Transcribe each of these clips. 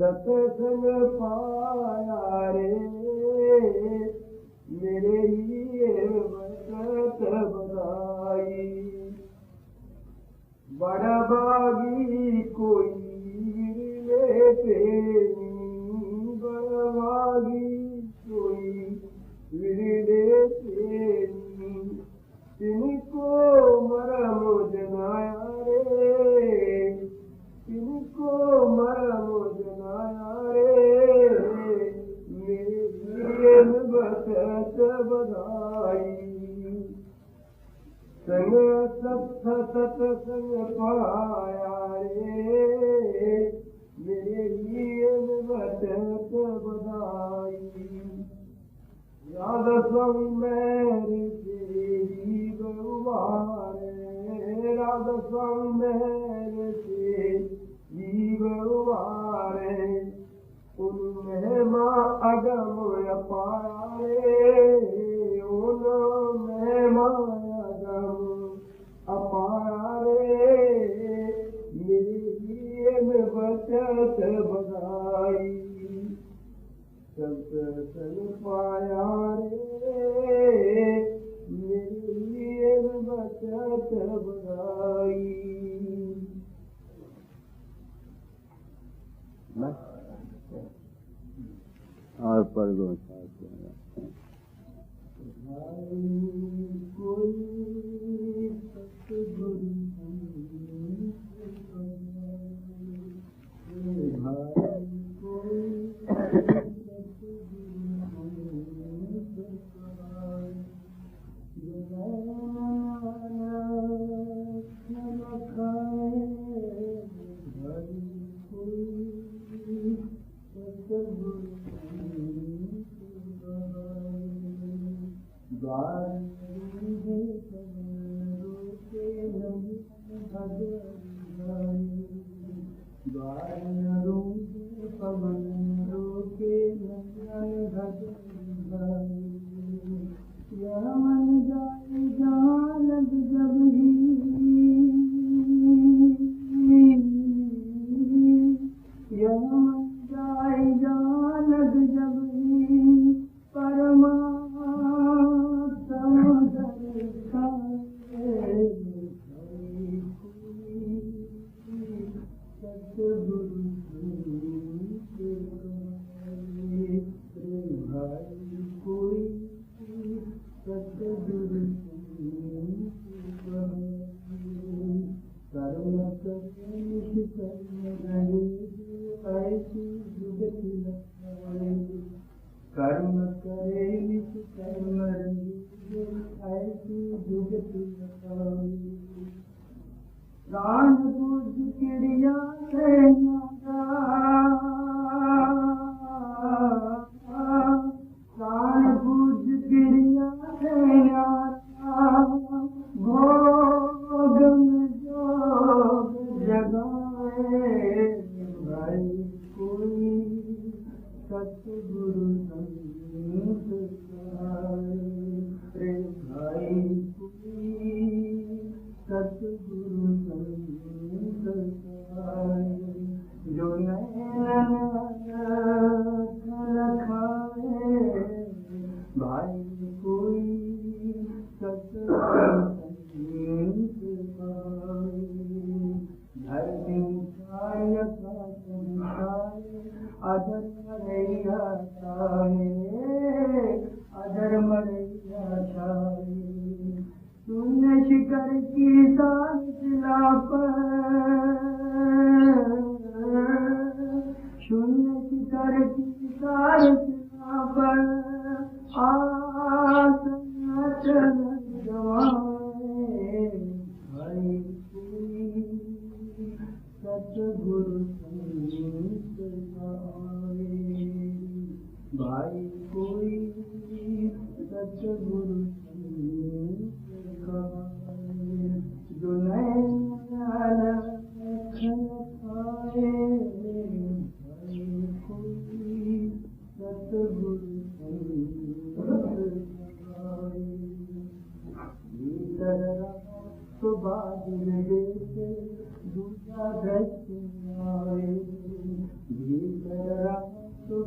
सत्संग पाया रे मेरे लिए बरकत बधाई। बड़ा भागी कोई मिले प्रेमी, बड़ा भागी कोई मिले प्रेमी, तिनको मरम जनाया रे, तिनको मरम जनाया रे मेरे लिए बरकत बधाई। संग सत्संग पाया रे मेरे लिए बरकत बधाई। राधा स्वामी मेरे से जीव उबारे, राधा स्वामी मेरे से जीव उबारे, उन महिमा अगम अपाया रे, उन महिमा अगम अपाया रे मेरे लिए बरकत बधाई। सत्संग पाया रे मेरे लिए बरकत बधाई। और पढ़ दो कोई सतगुरु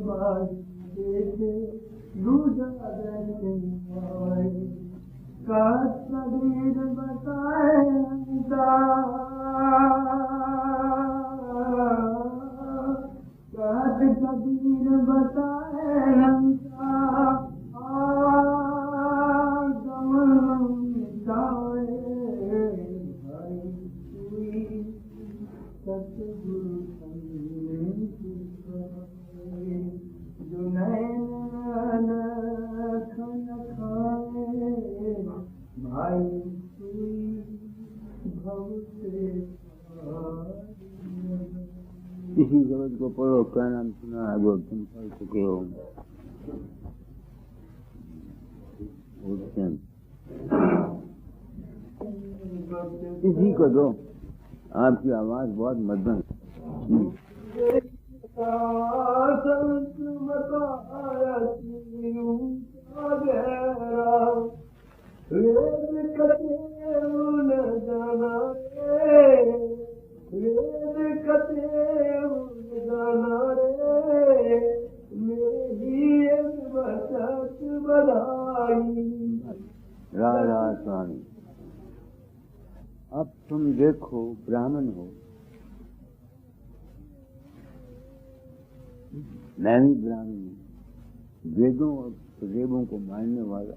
देखे दूजा देखे कहत कबीर बताए कहत कबीर बताए सतगुरु जो नैन खन खाए भाई भव से इसी जगत को पढ़ो, क्या नाम सुना है वो तुम पढ़ चुके हो। इसी को दो, आपकी आवाज बहुत मध्यम। संत बताया वेद कथे उन जाना रे, वेद कथे उन जाना रे, मेरी बचत बधाई। राधा स्वामी, अब तुम देखो ब्राह्मण हो, मैं भी ब्राह्मण हूँ, वेदों और देवों को मानने वाला।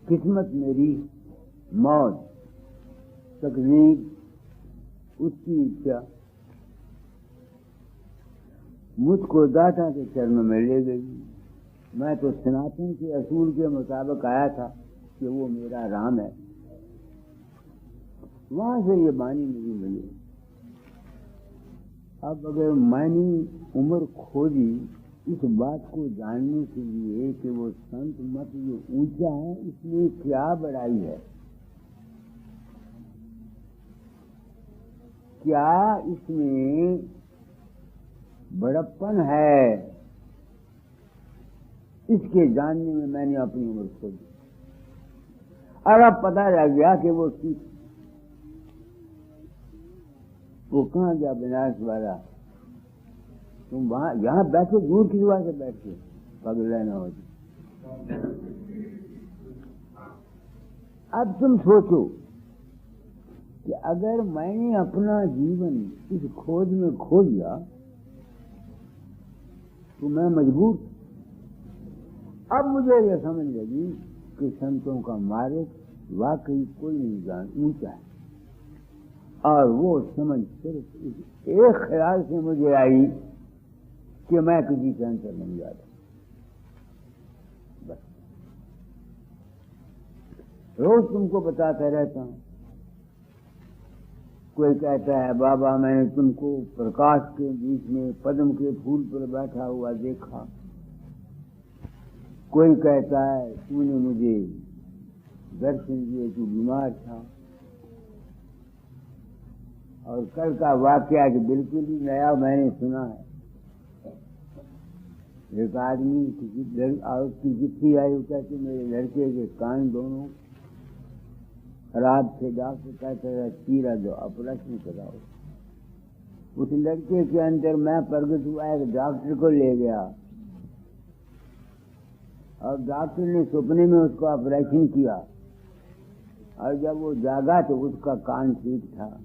किस्मत मेरी, मौत, तकदीर, उसकी इच्छा मुझको दाता के चरण में ले गई। मैं तो सनातन के असूल के मुताबिक आया था कि वो मेरा राम है। वहां से ये वाणी मुझे मिली। अब अगर मैंने उम्र खोजी इस बात को जानने के लिए कि वो संत मत जो ऊंचा है इसमें क्या बड़ाई है, क्या इसमें बड़प्पन है, इसके जानने में मैंने अपनी उम्र खोजी। और अब पता लग गया कि वो कहाँ गया विनाश वाला। तुम वहां यहां बैठो, दूर की दुआ से बैठो, पगला ना हो। अब तुम सोचो कि अगर मैंने अपना जीवन इस खोज में खो दिया तो मैं मजबूर। अब मुझे यह समझ लगी कि संतों का मार्ग वाकई कोई नहीं जान ऊंचा है। और वो समझ सिर्फ एक ख्याल से मुझे आई कि मैं किसी संत से नहीं जाता। बस रोज तुमको बताता रहता हूं। कोई कहता है बाबा मैंने तुमको प्रकाश के बीच में पद्म के फूल पर बैठा हुआ देखा। कोई कहता है तूने मुझे दर्शन दिए, तू बीमार था। और कल का वाकया कि बिल्कुल ही नया मैंने सुना है। एक आदमी की चिट्ठी आई, वो कहते मेरे लड़के के कान दोनों खराब थे, डॉक्टर कहते हैं चीरा दो, ऑपरेशन कराओ। उस लड़के के अंदर मैं प्रगट हुआ, एक डॉक्टर को ले गया और डॉक्टर ने सपने में उसको ऑपरेशन किया। और जब वो जागा तो उसका कान ठीक था।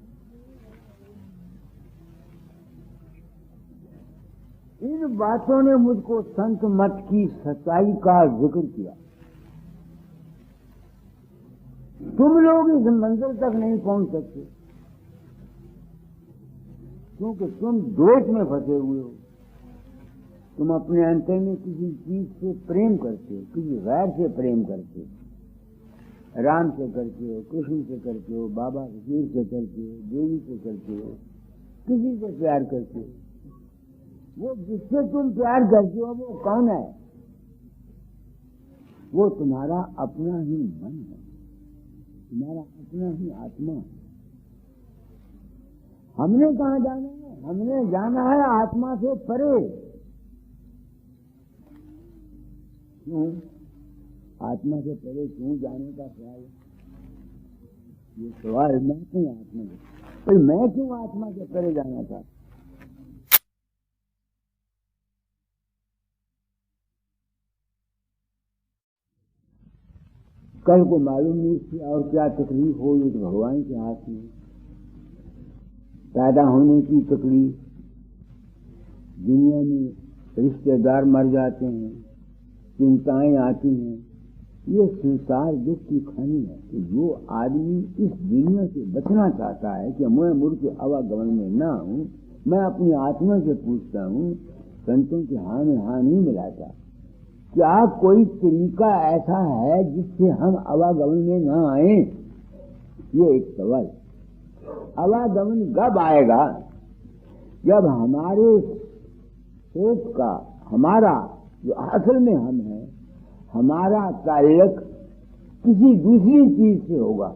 इन बातों ने मुझको संत मत की सच्चाई का जिक्र किया। तुम लोग इस मंजिल तक नहीं पहुंच सकते क्योंकि तुम द्वेष में फंसे हुए हो। तुम अपने अंतर में किसी चीज से प्रेम करते हो, किसी गैर से प्रेम करते हो। राम से करते हो, कृष्ण से करते हो, बाबा फकीर से करते हो, देवी से करते हो, किसी से प्यार करते हो। वो जिससे तुम प्यार करते हो वो कौन है? वो तुम्हारा अपना ही मन है, तुम्हारा अपना ही आत्मा है। हमने कहाँ जाना है? हमने जाना है आत्मा से परे। क्यों आत्मा से परे क्यों जाने का ख्याल है? ये सवाल मैं क्यों आत्मा से, मैं क्यों आत्मा से परे जाना चाहता? कल को मालूम नहीं थी और क्या तकलीफ हो, ये तो भगवान के हाथ में। पैदा होने की तकलीफ, दुनिया में रिश्तेदार मर जाते हैं, चिंताएं आती हैं, ये संसार दुख की खानी है। कि जो आदमी इस दुनिया से बचना चाहता है कि मैं मुड़ के आवागमन में ना हूं, मैं अपनी आत्मा से पूछता हूं, संतों के हाँ में हाँ नहीं मिलाता। क्या कोई तरीका ऐसा है जिससे हम आवागमन में ना आए? ये एक सवाल। आवागमन कब आएगा? जब हमारे सोच का, हमारा जो असल में हम है, हमारा ताल्लुक किसी दूसरी चीज से होगा।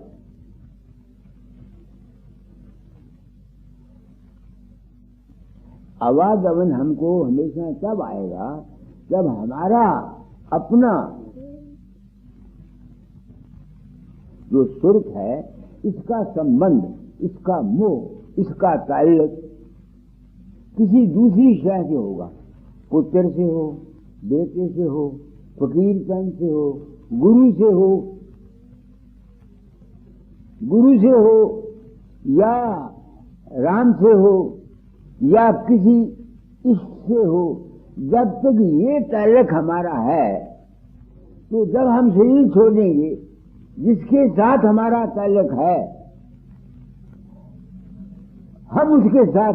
आवागमन हमको हमेशा तब आएगा जब हमारा अपना जो सुर्ख है, इसका संबंध, इसका मोह, इसका ताल्लुक किसी दूसरी शय से होगा। पुत्र से हो, बेटे से हो, फकीरपन से हो, गुरु से हो, या राम से हो, या किसी इष्ट से हो। जब तक ये ताल्लुक हमारा है, तो जब हम शरीर छोड़ेंगे, जिसके साथ हमारा ताल्लुक है, हम उसके साथ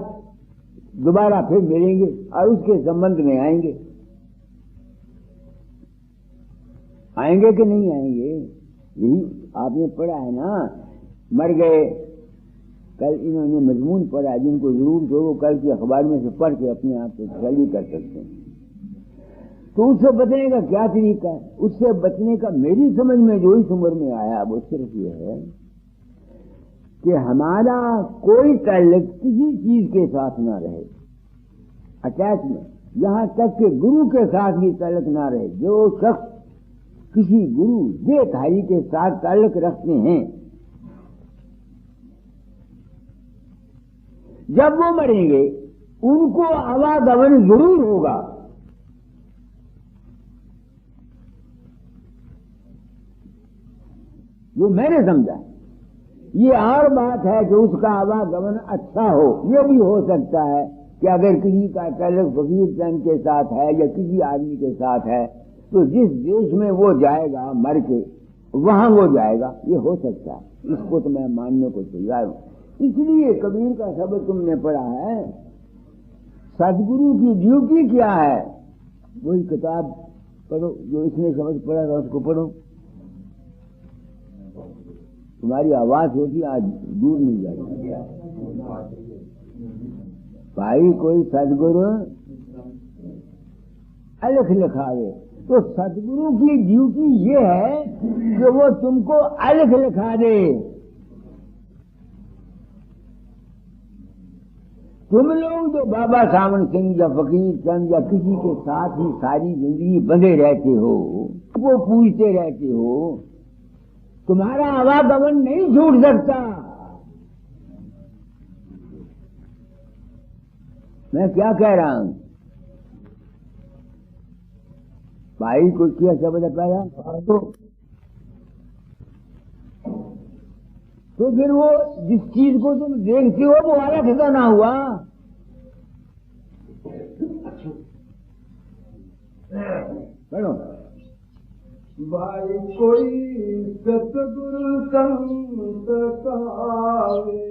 दोबारा फिर मिलेंगे और उसके संबंध में आएंगे। आएंगे कि नहीं आएंगे? यही आपने पढ़ा है ना, मर गए। कल इन्होंने मजमून पढ़ा, जिनको जरूर जो कल के अखबार में से पढ़ के अपने आप को तसल्ली कर सकते हैं। तो उससे बचने का क्या तरीका है? उससे बचने का मेरी समझ में जो इस उम्र में आया वो सिर्फ ये है कि हमारा कोई ताल्लुक किसी चीज के साथ ना रहे, अटैचमेंट, यहां तक कि गुरु के साथ भी ताल्लुक ना रहे। जो शख्स किसी गुरु देहधारी के साथ ताल्लुक रखते हैं, जब वो मरेंगे उनको आवागमन जरूर होगा। जो मैंने समझा, ये और बात है कि उसका आवागमन अच्छा हो। ये भी हो सकता है कि अगर किसी का ताल्लुक फकीर चंद के साथ है या किसी आदमी के साथ है, तो जिस देश में वो जाएगा मर के, वहां वो जाएगा। ये हो सकता है, इसको तो मैं मानने को तैयार हूं। इसलिए कबीर का शब्द तुमने पढ़ा है, सदगुरु की ड्यूटी क्या है? वही किताब पढ़ो जो इसने शब्द पढ़ा था, उसको पढ़ो। तुम्हारी आवाज होती आज दूर नहीं जाती। भाई कोई सदगुरु अलख लिखावे, तो सदगुरु की ड्यूटी ये है कि वो तुमको अलख लिखा दे। तुम लोग जो बाबा सावन सिंह या फकीर चंद या किसी के साथ ही सारी जिंदगी बंधे रहते हो, वो पूछते रहते हो, तुम्हारा आवागमन नहीं छूट सकता। मैं क्या कह रहा हूं? भाई को क्या शब्द पहला तो फिर वो जिस चीज को तुम देखते हो वो वाला ठिकाना हुआ। पढ़ो। भाई कोई सतगुरु संत कहावे,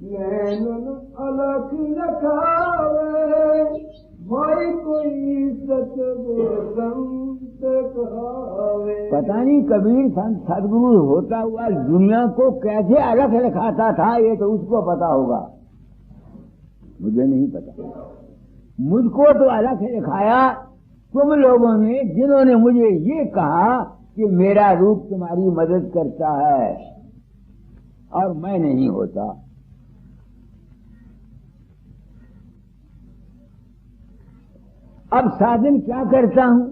नैनन अलख रखावे। भाई कोई सतगुरु संत कहावे। पता नहीं कबीर संत सदगुरु होता हुआ दुनिया को कैसे अलग रखाता था, ये तो उसको पता होगा, मुझे नहीं पता। मुझको तो अलग रखाया तुम लोगों ने, जिन्होंने मुझे ये कहा कि मेरा रूप तुम्हारी मदद करता है और मैं नहीं होता। अब साधन क्या करता हूं?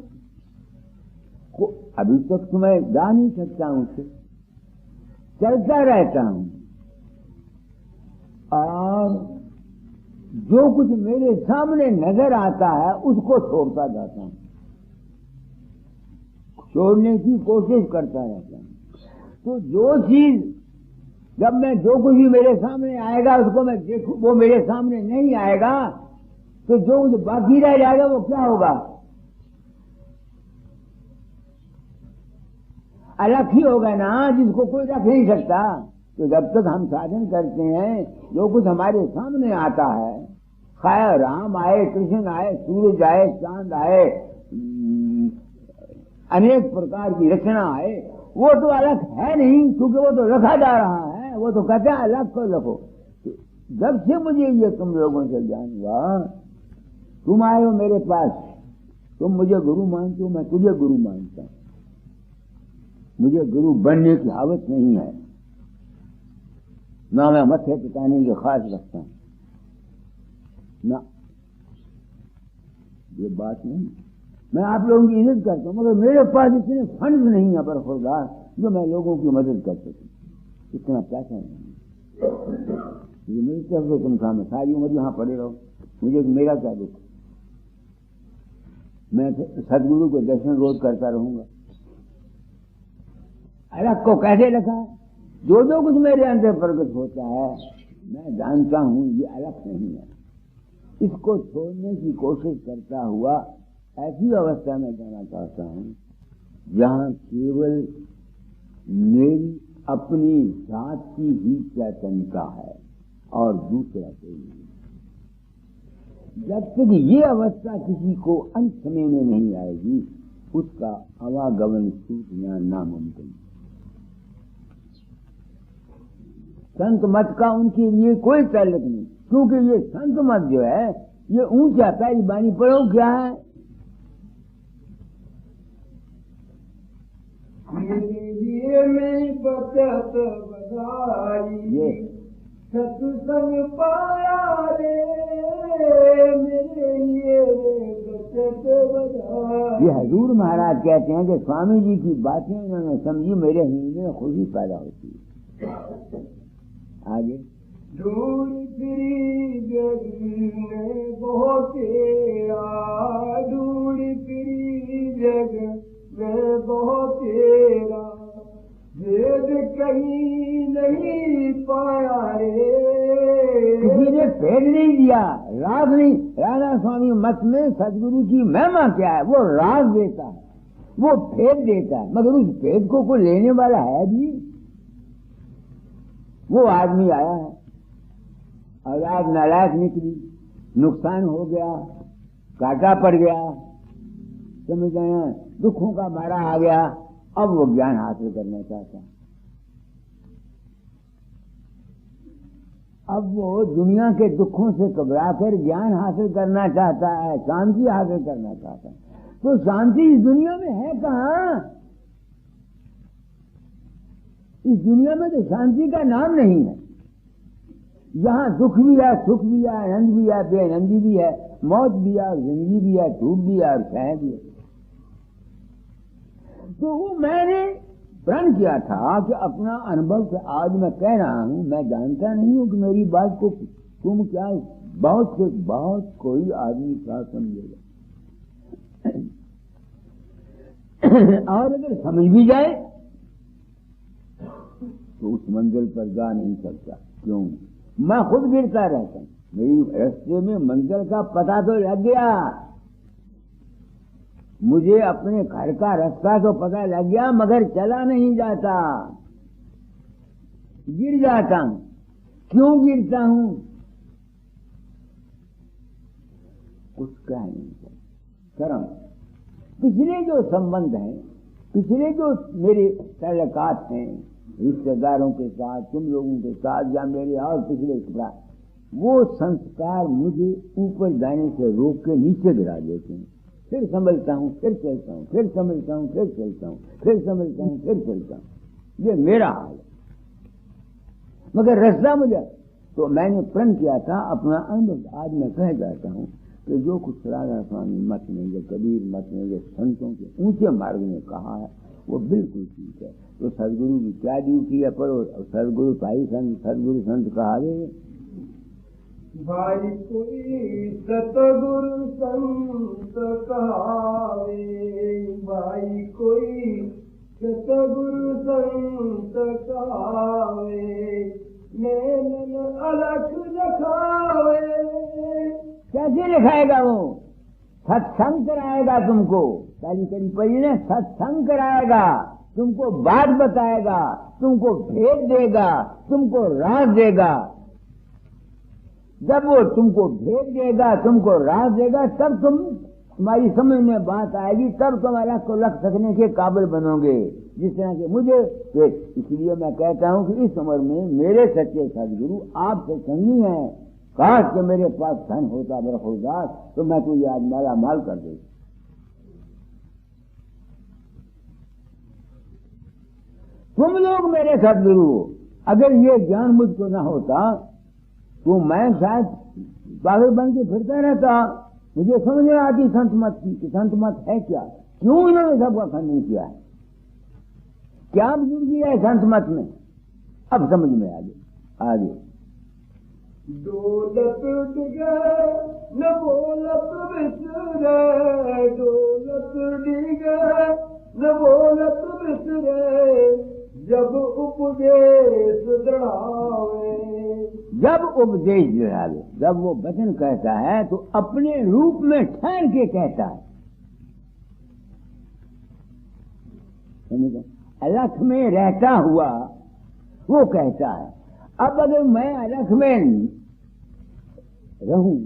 अभी तक तो मैं जा नहीं सकता हूं, चलता रहता हूं और जो कुछ मेरे सामने नजर आता है उसको छोड़ता जाता हूं। छोड़ने की कोशिश करता रहता हूँ। तो जो चीज जब मैं जो कुछ भी मेरे सामने आएगा उसको मैं देखूं, वो मेरे सामने नहीं आएगा, तो जो बाकी रह जाएगा वो क्या होगा? अलग ही होगा ना, जिसको कोई रख नहीं सकता। तो जब तक हम साधन करते हैं, जो कुछ हमारे सामने आता है, खाए राम आए, कृष्ण आए, सूरज आए, चांद आए, अनेक प्रकार की रचना आए, वो तो अलग है नहीं, क्योंकि वो तो रखा जा रहा है। वो तो कहते हैं अलग को रखो। तो जब से मुझे ये तुम लोगों से ज्ञान हुआ, तुम आए हो मेरे पास, तुम मुझे गुरु मानते हो, मैं तुझे गुरु मानता हूं। मुझे गुरु बनने की हावत नहीं है, ना मैं मत्थे टिकाने की खास रखता हूं, ना ये बात नहीं। मैं आप लोगों की इज्जत करता हूं, मगर मेरे पास इतने फंड नहीं है बरखुरदार जो मैं लोगों की मदद कर सकूं। इतना पैसा नहीं। ये मेरी तरफ से तनख्वाह में सारी उम्र यहां पड़े रहो, मुझे मेरा क्या दुख। मैं सदगुरु को दर्शन रोज करता रहूंगा। अलग को कैसे रखा है? जो जो कुछ मेरे अंदर प्रकट होता है मैं जानता हूं ये अलग नहीं है। इसको छोड़ने की कोशिश करता हुआ ऐसी अवस्था में जाना चाहता हूं जहां केवल मेरी अपनी जात की ही चैतन्यता है और दूसरा कोई नहीं। जब तक ये अवस्था किसी को अंत समय में नहीं आएगी, उसका आवागमन सूचना नामुमकिन। संत मत का उनके लिए कोई ताल्लुक नहीं, क्योंकि ये संत मत जो है ये ऊंचा पैरी बानी पढ़ो क्या है। ये में बचत बधाई सत्संग पाया रे, मेरे लिए बचत बधाई। ये हजूर महाराज कहते हैं कि स्वामी जी की बातें उन्होंने समझी, मेरे हृदय में खुशी पैदा होती है। आगे ढूंढ फिरी जग में बहुत तेरा, ढूंढ फिरी जग में बहुत तेरा, भेद कहीं नहीं पाया रे। किसी ने भेद नहीं दिया, राज नहीं। राधा स्वामी मत में सदगुरु की महिमा क्या है? वो राज देता है, वो भेद देता है, मगर उस भेद को कोई लेने वाला है भी? वो आदमी आया है और आज नालायक निकली, नुकसान हो गया, काटा पड़ गया, समझ गए, दुखों का मारा आ गया, अब वो ज्ञान हासिल करना चाहता है। अब वो दुनिया के दुखों से घबराकर ज्ञान हासिल करना चाहता है, शांति हासिल करना चाहता है। तो शांति इस दुनिया में है कहाँ? इस दुनिया में तो शांति का नाम नहीं है। यहाँ दुख भी है, सुख भी है, आनंद भी है, बेआनंदी भी है, मौत भी है, जिंदगी भी है, धूप भी है और छाया भी है। तो वो मैंने प्रण किया था कि अपना अनुभव से आज मैं कह रहा हूं, मैं जानता नहीं हूं कि मेरी बात को तुम क्या बहुत से बहुत कोई आदमी क्या समझेगा। और अगर समझ भी जाए तो उस मंजिल पर जा नहीं सकता। क्यों? मैं खुद गिरता रहता हूं। मेरी रास्ते में मंजिल का पता तो लग गया, मुझे अपने घर का रास्ता तो पता लग गया, मगर चला नहीं जाता, गिर जाता हूं। क्यों गिरता हूं? कुछ कह नहीं सकता। कर्म, पिछले जो संबंध हैं, पिछले जो मेरे ताल्लुकात हैं रिश्तेदारों के साथ, तुम लोगों के साथ, या मेरे और पिछले साथ, वो संस्कार मुझे ऊपर जाने से रोक के नीचे गिरा देते हैं। फिर संभलता हूं, फिर चलता हूं, फिर संभलता हूं, फिर चलता हूं, फिर संभलता हूं, फिर चलता हूं। ये मेरा हाल है, मगर रास्ता मुझे। तो मैंने प्रण किया था अपना अनुभव आज मैं कह जाता हूं कि जो कुछ राधा स्वामी मत में, जो कबीर मत में, जो संतों के ऊंचे मार्ग में कहा है वो बिल्कुल ठीक है। तो सदगुरु की क्या ड्यूटी है? पढ़ो, सदगुरु भाई संत, सदगुरु संत कहा भाई कोई सतगुरु संत कहावे, भाई कोई सतगुरु संत कहावे, नैनन अलख दिखावे। कैसे लिखाएगा वो? सत्संग कराएगा तुमको, पहली कड़ी पड़ी ना, सत्संग कराएगा, तुमको बात बताएगा, तुमको भेद देगा, तुमको राज देगा। जब वो तुमको भेद देगा, तुमको राज देगा, तब तुम्हारी समझ में बात आएगी, तब तुम अलग को लग सकने के काबिल बनोगे। जिस तरह के मुझे, इसलिए मैं कहता हूं कि इस उम्र में मेरे सच्चे सदगुरु आपसे संगी हैं। काश कि मेरे पास धन होता बरखुरदार, तो मैं तुझे आज माला माल कर देता। तुम लोग मेरे सदगुरु, अगर ये ज्ञान मुझको न होता तो मैं शायद पागल बन के फिरता रहता। मुझे समझ में आती संत मत की, संत मत है क्या, क्यों इन्होंने सबका खंडन किया है, क्या बुजुर्गी है संत मत में। अब समझ में आगे डोलत डिगे न बोलत बिसरे, डोलत डिगे न बोलत बिसरे, जब उपदेश दृढ़ावे। जब उपदेश दृढ़ावे, जब वो वचन कहता है तो अपने रूप में ठहर के कहता है। अलख में रहता हुआ वो कहता है। अब अगर मैं अलख में रहूं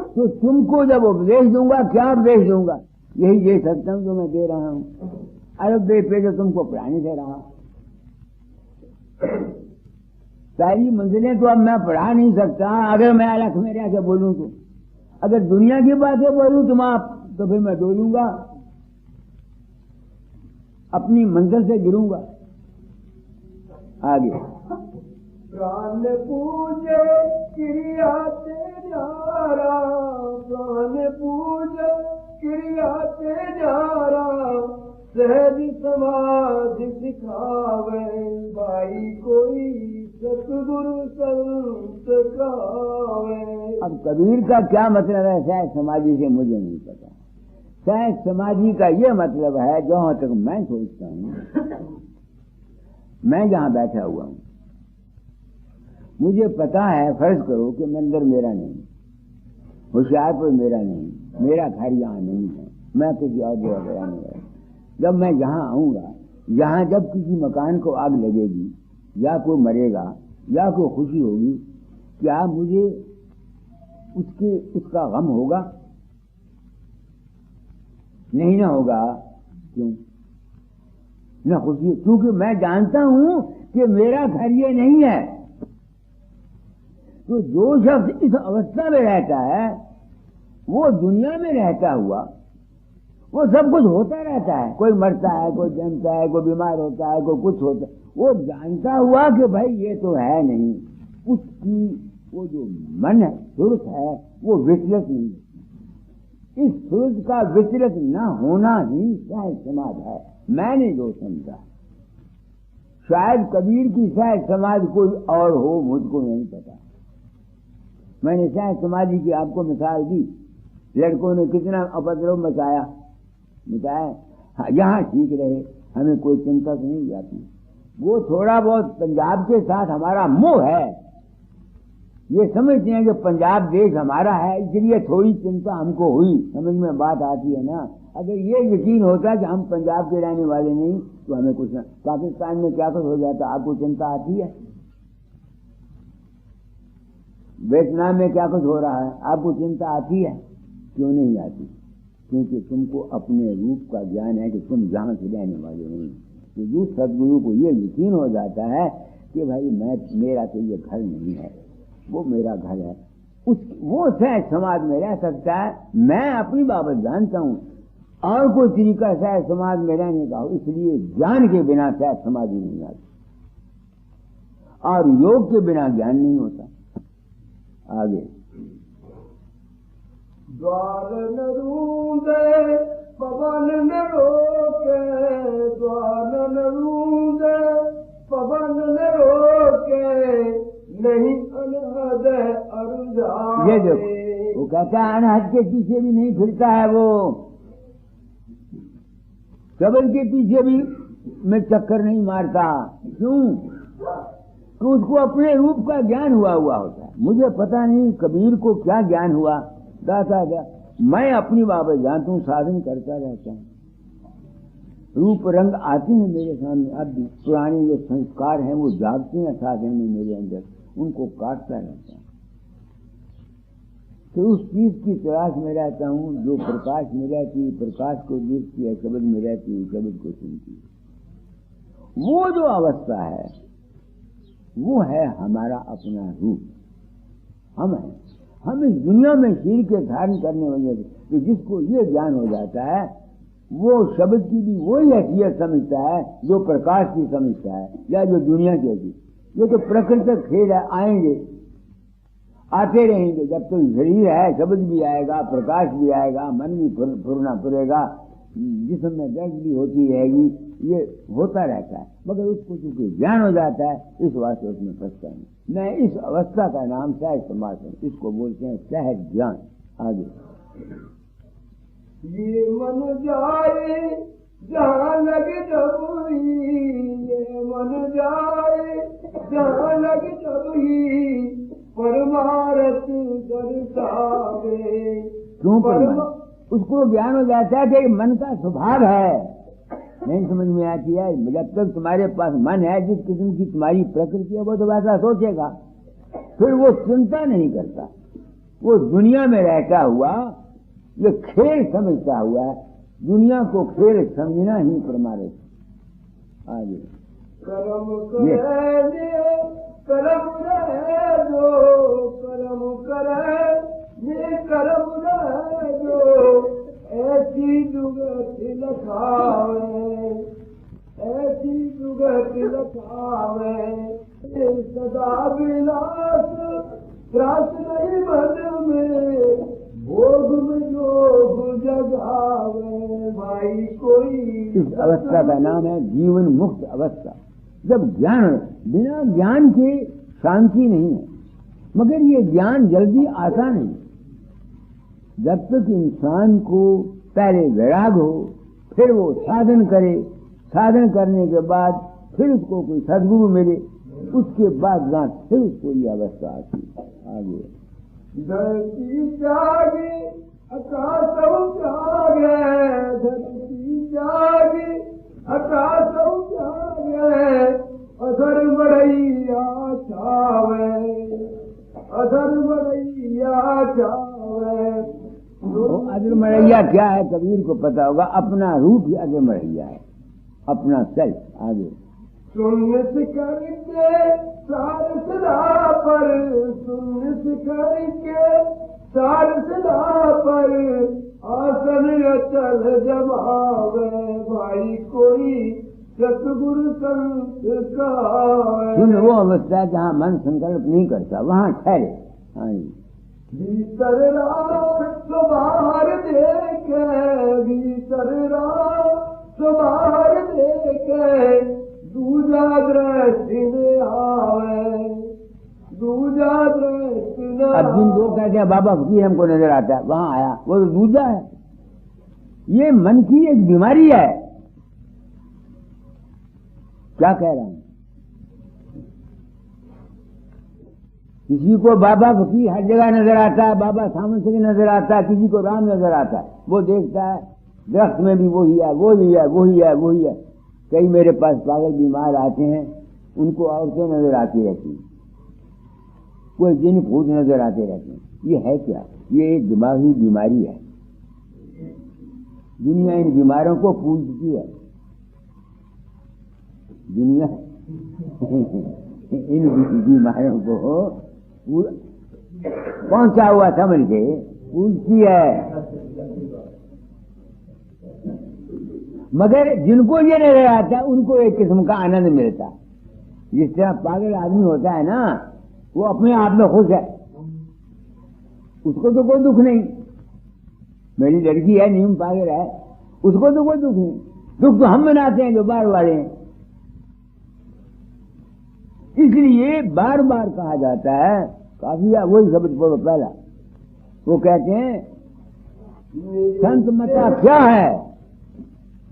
तो तुमको जब उपदेश दूंगा, क्या उपदेश दूंगा? यही सत्संग जो मैं दे रहा हूं, अलग दे पे जो तुमको पढ़ाने दे रहा। सारी मंजिलें तो अब मैं पढ़ा नहीं सकता अगर मैं अलग में रह के बोलूं तो। अगर दुनिया की बातें बोलूं तो फिर मैं डोलूंगा, अपनी मंजिल से गिरूंगा। आगे प्राण पूजे क्रिया तेरा, प्राण पूजे क्रिया तेरा, सहज समाधि सिखावे, भाई कोई सतगुरु संत कहावे। अब कबीर का क्या मतलब है सहज समाधि से मुझे नहीं पता। सहज समाधि का ये मतलब है, जहां तक मैं सोचता हूं, मैं जहां बैठा हुआ हूं, मुझे पता है, फर्ज करो कि मंदिर मेरा नहीं, होशियारपुर मेरा नहीं, मेरा घर यहां नहीं है, मैं किसी और जगह गया नहीं है। जब मैं यहां आऊंगा, यहां जब किसी मकान को आग लगेगी या कोई मरेगा या कोई खुशी होगी, क्या मुझे उसका गम होगा? नहीं ना होगा। क्यों ना खुशी? क्योंकि मैं जानता हूं कि मेरा घर ये नहीं है। तो जो शख्स इस अवस्था में रहता है, वो दुनिया में रहता हुआ वो सब कुछ होता रहता है। कोई मरता है, कोई जन्मता है, कोई बीमार होता है, कोई कुछ होता है। वो जानता हुआ कि भाई ये तो है नहीं, उसकी वो जो मन है, सुरत है, वो विचलित नहीं है। इस सुरत का विचलित न होना ही सहज समाधि है। मैंने जो समझा, शायद कबीर की सहज समाधि कोई और हो, मुझको नहीं पता। मैंने सहज समाधि की आपको मिसाल दी। लड़कों ने कितना उपद्रव मचाया, यहाँ ठीक रहे, हमें कोई चिंता तो नहीं जाती। वो थोड़ा बहुत पंजाब के साथ हमारा मोह है, ये समझते हैं कि पंजाब देश हमारा है, इसलिए थोड़ी चिंता हमको हुई। समझ में बात आती है ना? अगर ये यकीन होता कि हम पंजाब के रहने वाले नहीं तो हमें कुछ ना, पाकिस्तान में क्या कुछ हो जाता, आपको चिंता आती है? वियतनाम में क्या कुछ हो रहा है, आपको चिंता आती है? क्यों नहीं आती? क्योंकि तुमको अपने रूप का ज्ञान है कि तुम जहां से रहने वाले नहीं। तो जो सदगुरु को ये यकीन हो जाता है कि भाई मेरा तो ये घर नहीं है, वो मेरा घर है, वो सहज समाज में रह सकता है। मैं अपनी बाबत जानता हूं, और कोई तरीका सहज समाज में रहने का हो, इसलिए ज्ञान के बिना सहज समाधि नहीं आती, और योग के बिना ज्ञान नहीं होता। आगे द्वार न रूंदे पवन न रोके, द्वार न रूंदे पवन न रोके, नहीं अनहद अरुण ये देखो, वो कहता है अनहद के पीछे भी नहीं फिरता है, वो शब्द के पीछे भी मैं चक्कर नहीं मारता। क्यों? तो उसको अपने रूप का ज्ञान हुआ होता है। मुझे पता नहीं कबीर को क्या ज्ञान हुआ, दाता क्या, मैं अपनी बाबत जानता हूँ, साधन करता रहता हूँ। रूप रंग आते हैं मेरे सामने, अब पुराने जो संस्कार हैं वो जागते हैं साधन में मेरे अंदर, उनको काटता रहता हूँ। तो उस चीज की तलाश में रहता हूँ जो प्रकाश में रहती है, प्रकाश को देखती है, शब्द में रहती है, शब्द को सुनती है। वो जो अवस्था है वो है हमारा अपना रूप। हम इस दुनिया में शरीर के धारण करने वाले, तो जिसको ये ज्ञान हो जाता है वो शब्द की भी वही हैसियत समझता है जो प्रकाश की समझता है, या जो दुनिया की है। ये तो प्रकृति खेल है, आएंगे आते रहेंगे, जब तो शरीर है शब्द भी आएगा, प्रकाश भी आएगा, मन भी फुरना फुरेगा, जिस्म में दर्द भी होती रहेगी, ये होता रहता है। मगर उसको चूंकि ज्ञान हो जाता है, इस वास्ते उसमें फंसता नहीं। मैं इस अवस्था का नाम सहज समाधि, इसको बोलते हैं सहज ज्ञान। आगे ये मन जाए जहाँ लगे जब ही, ये मन जाए जहाँ लगे जब ही, परमारथ दर्शावे। क्यों उसको ज्ञान हो जाता है कि मन का स्वभाव है, नहीं समझ में आती है। जब तक तुम्हारे पास मन है, जिस किस्म की तुम्हारी प्रकृति है, वो तो वैसा सोचेगा, फिर वो चिंता नहीं करता। वो दुनिया में रहता हुआ ये खेल समझता हुआ है, दुनिया को खेल समझना ही परमारथ। आगे कर्म करे कर्म रहे जो, कर्म करे ये कर्म रहे जो, ऐसी जुगत लखावे, ऐसी जुगत लखावे। सदा विलास त्रास नहीं मन में, भोग में जोग जगावे। भाई कोई इस अवस्था का नाम है जीवन मुक्त अवस्था। जब ज्ञान, बिना ज्ञान के शांति नहीं है, मगर ये ज्ञान जल्दी आता नहीं। जब तक इंसान को पहले वैराग हो, फिर वो साधन करे, साधन करने के बाद फिर उसको कोई सदगुरु मिले, उसके बाद जहाँ फिर उसको ये अवस्था आती है। आगे धरती जागे आकाशों जागे, धरती जागे आकाशों जागे, अधर बढ़ैया छावे, अधर बढ़ैया छावे। अजर मरैया क्या है कबीर को पता होगा, अपना रूप ही अजर मरैया है, अपना सेल्फ। आगे सुनित करके सार सदा पर, सुनित करके सार सदा पर, आसन अचल जमावे। भाई कोई सतगुरु संत का, सुन वो अवस्था जहाँ मन संकल्प नहीं करता, वहाँ ठहरे। हाँ भीतर रात बाहर देखे, भीतर रात बाहर देखे, दूजा दृष्टि में आवे, दूजा दृष्टि में। अर्जुन दो कहते हैं बाबा फकीर हमको नजर आता है, वहां आया, वो तो दूजा है। ये मन की एक बीमारी है। क्या कह रहा हूं? किसी को बाबा फकीर हर जगह नजर आता है, बाबा सामने से नजर आता है, किसी को राम नजर आता है, वो देखता है दरख्त में भी वही है, वही है, वही है, वही है। कई मेरे पास पागल बीमार आते हैं, उनको औरतें नजर आती रहती हैं, कोई जिन भूत नजर आते रहते हैं। ये है क्या? ये एक दिमागी बीमारी है। दुनिया इन बीमारों को पूजती है, दुनिया इन बीमारों को पहुंचा हुआ समझ के पूजती है। मगर जिनको ये नहीं आता उनको एक किस्म का आनंद मिलता है। जिस तरह पागल आदमी होता है ना, वो अपने आप में खुश है, उसको तो कोई दुख नहीं। मेरी लड़की है नीम पागल है, उसको तो कोई दुख नहीं। दुख तो हम मनाते हैं जो बार वाले हैं। इसलिए बार बार कहा जाता है काफी है, वही शब्द पढ़ो पहला। वो कहते हैं संत मता क्या है,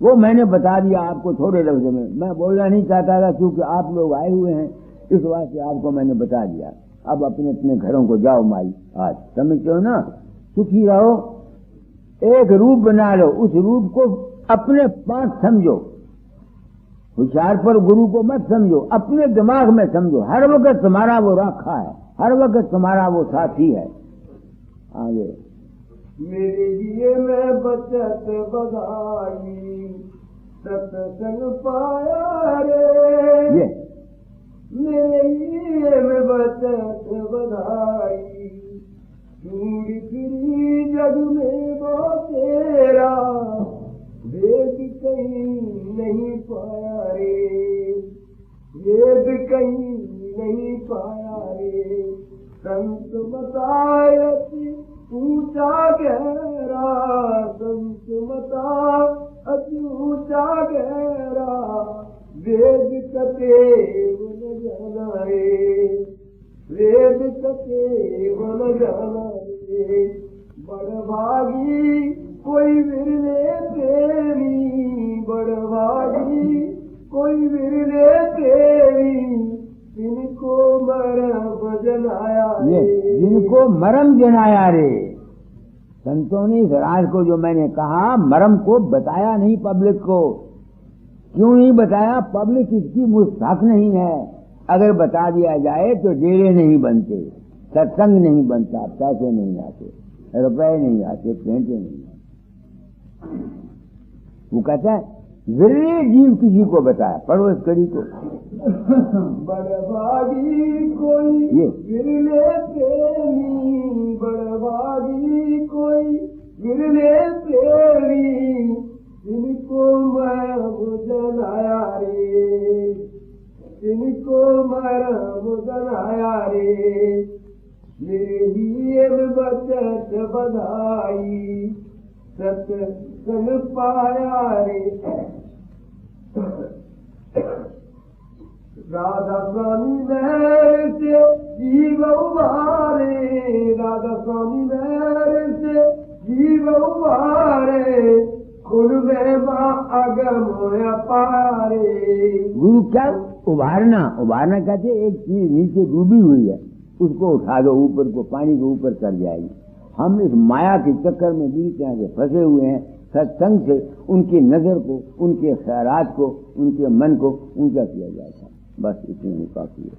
वो मैंने बता दिया आपको थोड़े लफ्जों में। मैं बोलना नहीं चाहता था क्योंकि आप लोग आए हुए हैं, इस वास्ते आपको मैंने बता दिया। अब अपने अपने घरों को जाओ माई, आज समझते हो ना, सुखी रहो। एक रूप बना लो, उस रूप को अपने पास समझो। होशियार पर गुरु को मत समझो, अपने दिमाग में समझो। हर वक्त तुम्हारा वो राखा है, हर वक्त तुम्हारा वो साथी है। आगे मेरे लिए मैं बचत बधाई, सत्संग पाया रे। ये मेरे लिए मैं बचत बधाई, ढूंढ फिरी जग में वो तेरा, वेद कहीं नहीं पाया रे, वेद कहीं नहीं पाया रे। संत मतायत ऊंचा गहरा, संत मता अति ऊंचा गहरा, वेद कते न जाना रे, वेद कते न जाना रे। बड़भागी कोई विरले प्रेमी, बड़भागी कोई विरले प्रेमी, जिनको मरम जनाया रे, जिनको मरम जनाया रे। संतों ने इस राज को जो मैंने कहा मरम को बताया नहीं पब्लिक को। क्यों नहीं बताया? पब्लिक इसकी मुस्तहक नहीं है। अगर बता दिया जाए तो डेरे नहीं बनते, सत्संग नहीं बनता, पैसे नहीं आते, रुपए नहीं आते, पेंटे नहीं आते। वो कहता है विरले जीव किसी को बताया, पढ़ो इस कड़ी को। बड़भागी कोई विरले प्रेमी, बड़भागी कोई विरले प्रेमी, जिनको मरम जनाया रे, जिनको मरम जनाया रे। मेरे लिए बचत बधाई, सत्संग पाया रे। राधा स्वामी मेरे से जीव उबारे, राधा स्वामी मेरे से जीव उबारे, खुद में माँ अगम अपारे। गुरु क्या उभारना? उभारना कहते एक चीज नीचे डूबी हुई है, उसको उठा दो ऊपर को, पानी के ऊपर चढ़ जाएगी। हम इस माया के चक्कर में बुरी तरह से फंसे हुए हैं। सत्संग से उनकी नजर को, उनके ख्यालात को, उनके मन को ऊंचा किया जाता है। बस इतनी ही काफी है।